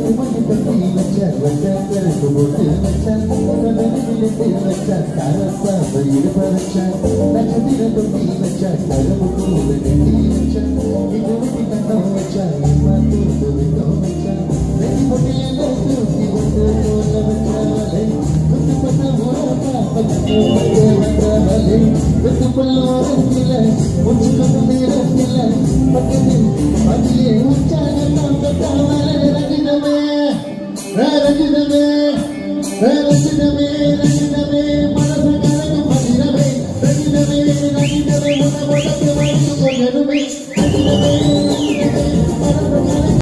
மணி கட்டி வச்ச வச்ச கருப்பு போட்டு வச்ச கண்ணு வச்ச கரப்ப இருப்ப வச்ச நட்சத்திர தொட்டி வச்ச கரும்பு தூள் நெட்டி வச்ச இது வெட்டி கண்டம் வச்ச இம்மா தூத்து விட்டோம் வச்ச வெட்டி பொட்டிய தூக்கி கொண்டு போல வச்சாலே குத்து பட்ட ஊரப்பா பக்கத்து வந்தாலே வெத்து பல்லோரத்தில முச்சு கொண்டு நேரத்தில பக்கத்தில் அதிலே உச்சாக ரஞ்சிதமே ரஞ்சிதமே ரஞ்சிதமே